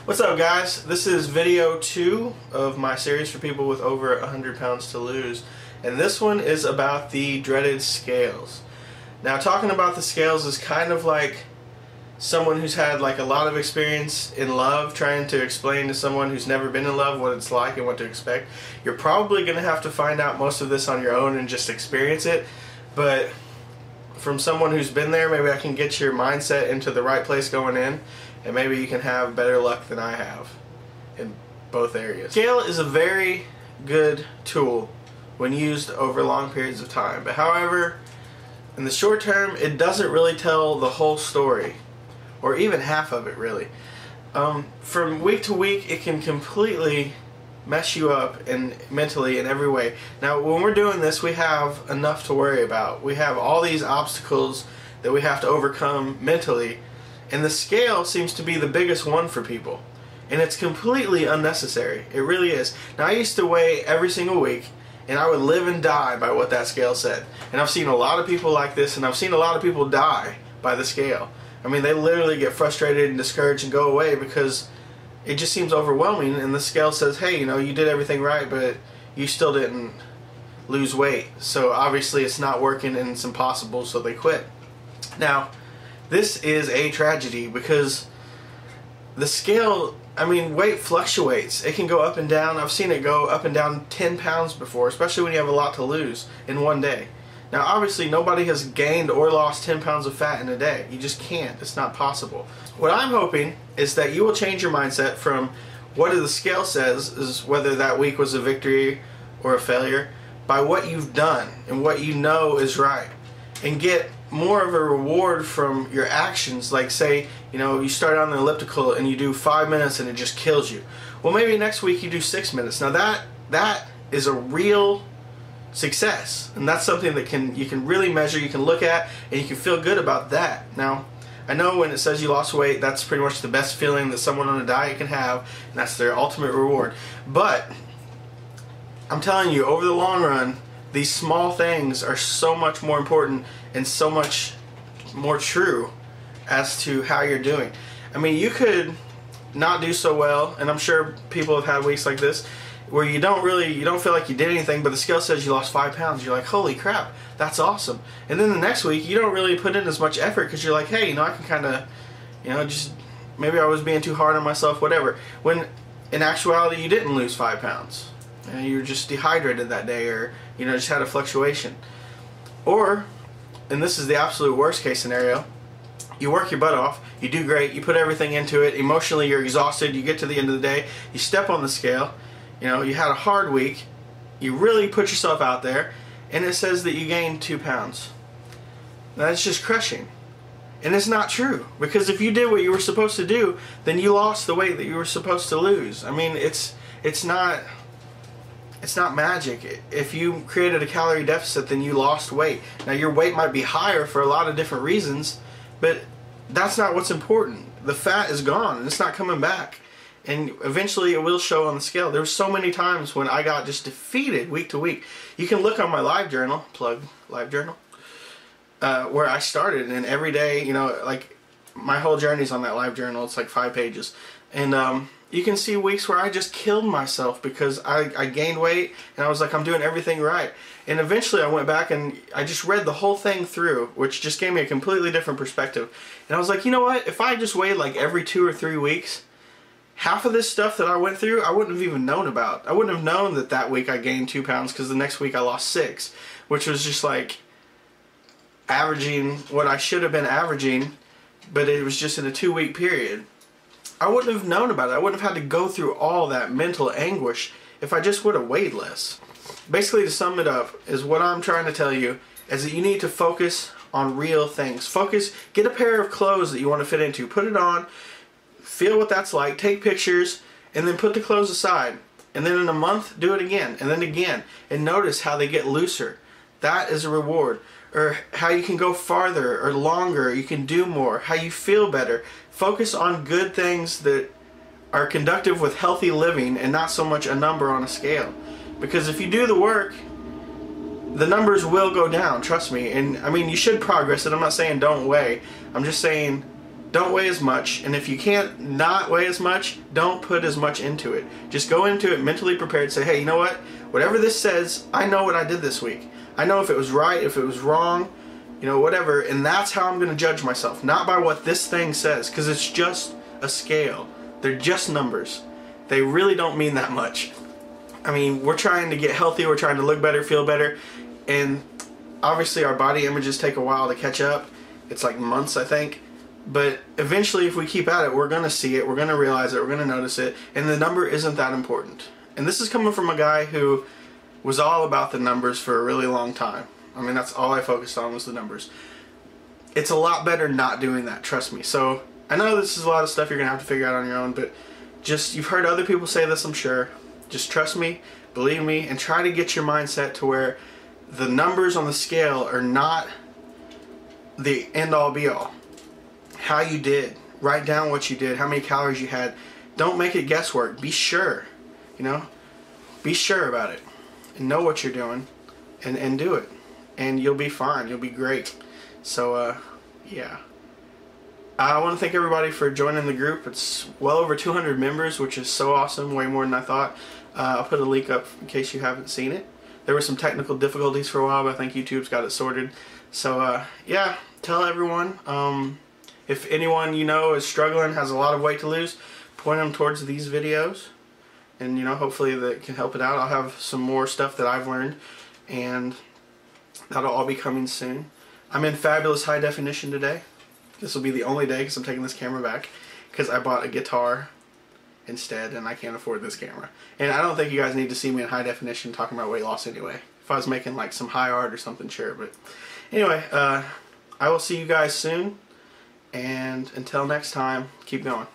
What's up, guys? This is video 2 of my series for people with over 100 pounds to lose, and this one is about the dreaded scales. Now, talking about the scales is kind of like someone who's had like a lot of experience in love trying to explain to someone who's never been in love what it's like and what to expect. You're probably going to have to find out most of this on your own and just experience it, but from someone who's been there, maybe I can get your mindset into the right place going in, and maybe you can have better luck than I have in both areas. Scale is a very good tool when used over long periods of time, but however, in the short term, it doesn't really tell the whole story, or even half of it really. From week to week, it can completely mess you up and mentally in every way. Now, when we're doing this, we have enough to worry about. We have all these obstacles that we have to overcome mentally, and the scale seems to be the biggest one for people, and it's completely unnecessary. It really is. Now, I used to weigh every single week, and I would live and die by what that scale said, and I've seen a lot of people like this, and I've seen a lot of people die by the scale. I mean, they literally get frustrated and discouraged and go away because it just seems overwhelming, and the scale says, hey, you know, you did everything right, but you still didn't lose weight, so obviously it's not working and it's impossible, so they quit. Now, this is a tragedy because the scale, I mean, weight fluctuates. It can go up and down. I've seen it go up and down 10 pounds before, especially when you have a lot to lose in one day. Now, obviously, nobody has gained or lost 10 pounds of fat in a day. You just can't. It's not possible. What I'm hoping is that you will change your mindset from what the scale says is whether that week was a victory or a failure by what you've done and what you know is right, and get more of a reward from your actions. Like, say, you know, you start on the elliptical and you do 5 minutes and it just kills you. Well, maybe next week you do 6 minutes. Now that is a real success, and that's something that you can really measure, you can look at, and you can feel good about that. Now, I know when it says you lost weight, that's pretty much the best feeling that someone on a diet can have, and that's their ultimate reward. But I'm telling you, over the long run, these small things are so much more important and so much more true as to how you're doing. I mean, you could not do so well, and I'm sure people have had weeks like this where you don't feel like you did anything, but the scale says you lost 5 pounds. You're like, holy crap, that's awesome. And then the next week, you don't really put in as much effort because you're like, hey, you know, I can kind of, you know, just maybe I was being too hard on myself, whatever. When in actuality, you didn't lose 5 pounds. You know, you were just dehydrated that day, or, you know, just had a fluctuation. Or, and this is the absolute worst case scenario, you work your butt off, you do great, you put everything into it, emotionally you're exhausted, you get to the end of the day, you step on the scale, you know, you had a hard week, you really put yourself out there, and it says that you gained 2 pounds. Now, that's just crushing. And it's not true, because if you did what you were supposed to do, then you lost the weight that you were supposed to lose. I mean, it's not magic. If you created a calorie deficit, then you lost weight. Now, your weight might be higher for a lot of different reasons, but that's not what's important. The fat is gone, and it's not coming back. And eventually it will show on the scale. There were so many times when I got just defeated week to week. You can look on my live journal, plug live journal, where I started, and every day, you know, like my whole journey's on that live journal. It's like 5 pages. And you can see weeks where I just killed myself because I gained weight, and I was like, I'm doing everything right. And eventually I went back and I just read the whole thing through, which just gave me a completely different perspective. And I was like, you know what? If I just weighed like every 2 or 3 weeks, half of this stuff that I went through, I wouldn't have even known about. I wouldn't have known that week I gained 2 pounds because the next week I lost 6, which was just like averaging what I should have been averaging, but it was just in a 2-week period. I wouldn't have known about it. I wouldn't have had to go through all that mental anguish if I just would have weighed less. Basically, to sum it up, is what I'm trying to tell you is that you need to focus on real things. Focus, get a pair of clothes that you want to fit into, put it on, feel what that's like, take pictures, and then put the clothes aside. And then in a month, do it again, and then again, and notice how they get looser. That is a reward. Or how you can go farther or longer, you can do more, how you feel better. Focus on good things that are conductive with healthy living and not so much a number on a scale. Because if you do the work, the numbers will go down, trust me. And I mean, you should progress it. I'm not saying don't weigh. I'm just saying don't weigh as much, and if you can't not weigh as much, don't put as much into it. Just go into it mentally prepared. Say, hey, you know what? Whatever this says, I know what I did this week. I know if it was right, if it was wrong, you know, whatever, and that's how I'm going to judge myself. Not by what this thing says, because it's just a scale. They're just numbers. They really don't mean that much. I mean, we're trying to get healthy, we're trying to look better, feel better, and obviously our body images take a while to catch up. It's like months, I think. But eventually, if we keep at it, we're going to see it, we're going to realize it, we're going to notice it, and the number isn't that important. And this is coming from a guy who was all about the numbers for a really long time. I mean, that's all I focused on was the numbers. It's a lot better not doing that, trust me. So, I know this is a lot of stuff you're going to have to figure out on your own, but just, you've heard other people say this, I'm sure. Just trust me, believe me, and try to get your mindset to where the numbers on the scale are not the end-all be-all. How you did. Write down what you did, how many calories you had. Don't make it guesswork. Be sure. You know? Be sure about it. And know what you're doing. And do it. And you'll be fine. You'll be great. So, yeah. I want to thank everybody for joining the group. It's well over 200 members, which is so awesome. Way more than I thought. I'll put a link up in case you haven't seen it. There were some technical difficulties for a while, but I think YouTube's got it sorted. So, yeah. Tell everyone. If anyone you know is struggling, has a lot of weight to lose, point them towards these videos, and you know, hopefully that can help it out. I'll have some more stuff that I've learned, and that'll all be coming soon. I'm in fabulous high definition today. This will be the only day because I'm taking this camera back because I bought a guitar instead, and I can't afford this camera. And I don't think you guys need to see me in high definition talking about weight loss anyway. If I was making like some high art or something, sure. But anyway, I will see you guys soon. And until next time, keep going.